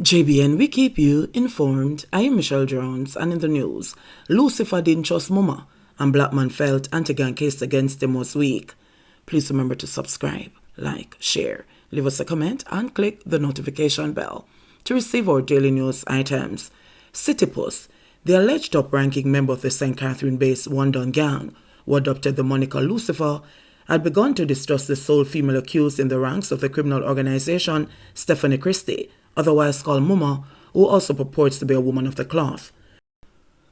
JBN, we keep you informed. I am Michelle Jones, and in the news, Lucifer didn't trust Mumma, and Blackman felt anti-gang case against him was weak. Please remember to subscribe, like, share, leave us a comment, and click the notification bell to receive our daily news items. Citypus, the alleged top-ranking member of the St. Catherine-based Wandon gang, who adopted the moniker Lucifer, had begun to distrust the sole female accused in the ranks of the criminal organization, Stephanie Christie, otherwise called Mumma, who also purports to be a woman of the cloth.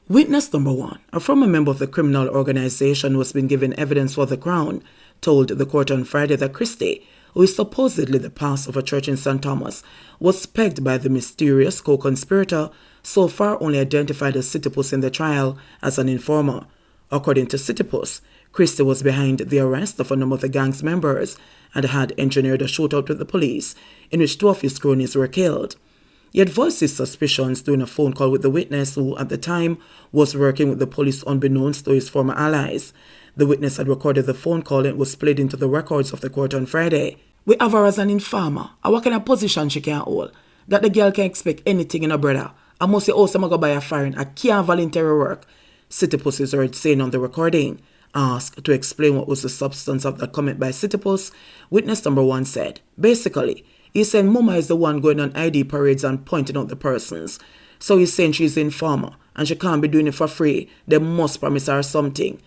Witness number 1, a former member of the criminal organization who has been given evidence for the Crown, told the court on Friday that Christie, who is supposedly the pastor of a church in St. Thomas, was pegged by the mysterious co-conspirator, so far only identified as Citypus in the trial, as an informer. According to Citypus, Christie was behind the arrest of a number of the gang's members and had engineered a shootout with the police, in which 2 of his cronies were killed. He had voiced his suspicions during a phone call with the witness, who at the time was working with the police unbeknownst to his former allies. The witness had recorded the phone call and it was played into the records of the court on Friday. We have her as an informer. What kind of position she can hold? That the girl can expect anything in her brother. I must say, oh, some go buy a foreign. I can't volunteer work. Citypus is heard saying on the recording. Asked to explain what was the substance of the comment by Citypus, witness number 1 said, basically, he's saying Mumma is the one going on ID parades and pointing out the persons. So he's saying she's the informer and she can't be doing it for free. They must promise her something.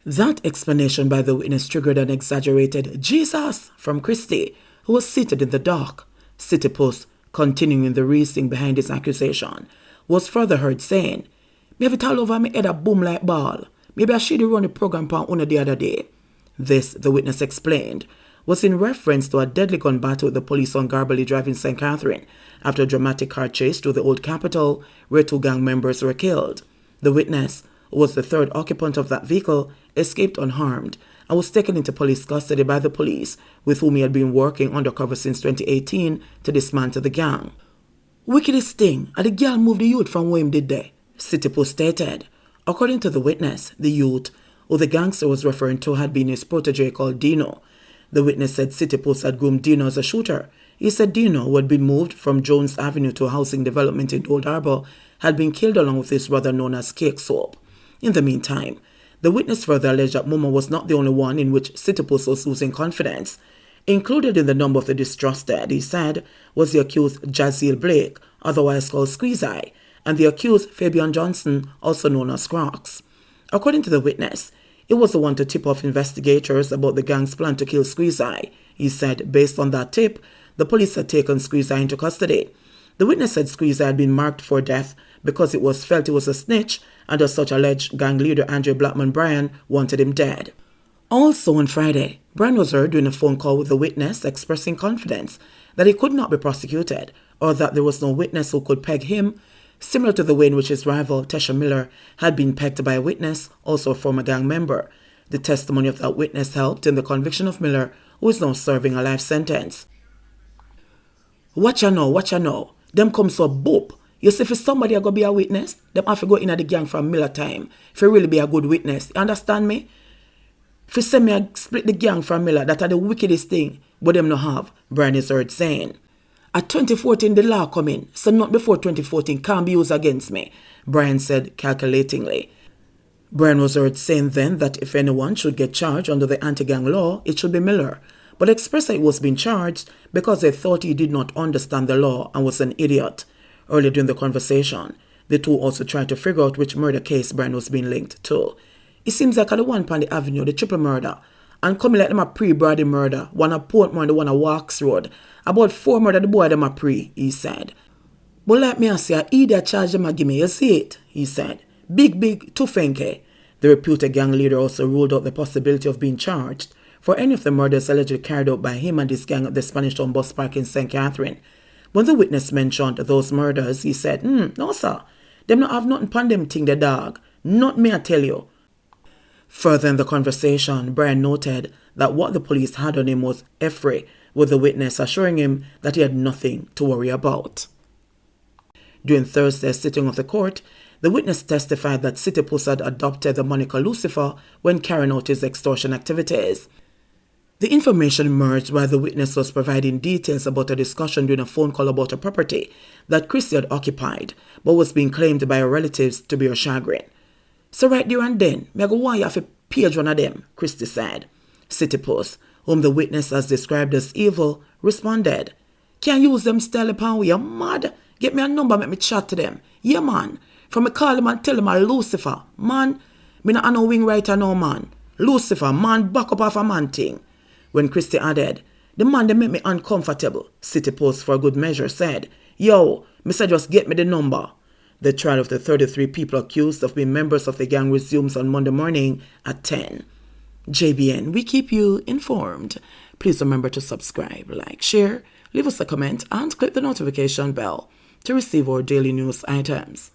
That explanation by the witness triggered an exaggerated Jesus from Christie, who was seated in the dock. Citypus, continuing the reasoning behind his accusation, was further heard saying, "Me have it all over me head a boom like ball. Maybe I should run the program on one the other day." This, the witness explained, was in reference to a deadly gun battle with the police on Garbally Drive in St. Catherine after a dramatic car chase through the old capital where 2 gang members were killed. The witness, who was the 3rd occupant of that vehicle, escaped unharmed and was taken into police custody by the police, with whom he had been working undercover since 2018 to dismantle the gang. "Wickedest thing, and the girl moved the youth from where him did there," Citypus stated. According to the witness, the youth, who the gangster was referring to, had been his protege called Dino. The witness said Citypus had groomed Dino as a shooter. He said Dino, who had been moved from Jones Avenue to a housing development in Old Harbour, had been killed along with his brother known as Cake Soap. In the meantime, the witness further alleged that Mumma was not the only one in which Citypus was losing confidence. Included in the number of the distrusted, he said, was the accused Jaziel Blake, otherwise called Squeeze Eye, and the accused Fabian Johnson, also known as Crocs. According to the witness, it was the one to tip off investigators about the gang's plan to kill Squeeze Eye. He said, based on that tip, the police had taken Squeeze Eye into custody. The witness said Squeeze Eye had been marked for death because it was felt he was a snitch, and as such alleged gang leader Andrew Blackman Bryan wanted him dead. Also on Friday, Bryan was heard doing a phone call with the witness expressing confidence that he could not be prosecuted or that there was no witness who could peg him, similar to the way in which his rival, Tesha Miller, had been pegged by a witness, also a former gang member. The testimony of that witness helped in the conviction of Miller, who is now serving a life sentence. Watch ya know. Them come so boop. You see, if somebody are going to be a witness, them have to go in at the gang from Miller time. If you really be a good witness, you understand me? If you say me I split the gang from Miller, that are the wickedest thing, but them no have, Bryan is heard saying. At 2014, the law come in, so not before 2014 can't be used against me, Bryan said calculatingly. Bryan was heard saying then that if anyone should get charged under the anti-gang law, it should be Miller, but expressed that he was being charged because they thought he did not understand the law and was an idiot. Earlier during the conversation, the two also tried to figure out which murder case Bryan was being linked to. It seems like the one on the avenue, the triple murder, and coming like them a pre-Brady murder, one at Portmore and the one at Walks Road. About 4 murder the boy them a pre, he said. But like me I say, either charge them a give me, you see it, he said. Big, too fenke. The reputed gang leader also ruled out the possibility of being charged for any of the murders allegedly carried out by him and his gang at the Spanish Town bus park in St. Catherine. When the witness mentioned those murders, he said, no sir, them not have nothing pon them thing the dog. Not me I tell you. Further in the conversation, Bryan noted that what the police had on him was effray, with the witness assuring him that he had nothing to worry about. During Thursday's sitting of the court, the witness testified that Citypus had adopted the moniker Lucifer when carrying out his extortion activities. The information emerged while the witness was providing details about a discussion during a phone call about a property that Christie had occupied, but was being claimed by her relatives to be her chagrin. So right there and then, me go want you have to page one of them, Christie said. City Post, whom the witness has described as evil, responded, "Can't use them still upon we, you mad? Get me a number, make me chat to them. Yeah, man. From me call him and tell him I'm Lucifer. Man, me not no wing writer no, man. Lucifer, man, back up off a man thing." When Christie added, "The man they make me uncomfortable," City Post for good measure said, "Yo, me said just get me the number." The trial of the 33 people accused of being members of the gang resumes on Monday morning at 10. JBN, we keep you informed. Please remember to subscribe, like, share, leave us a comment, and click the notification bell to receive our daily news items.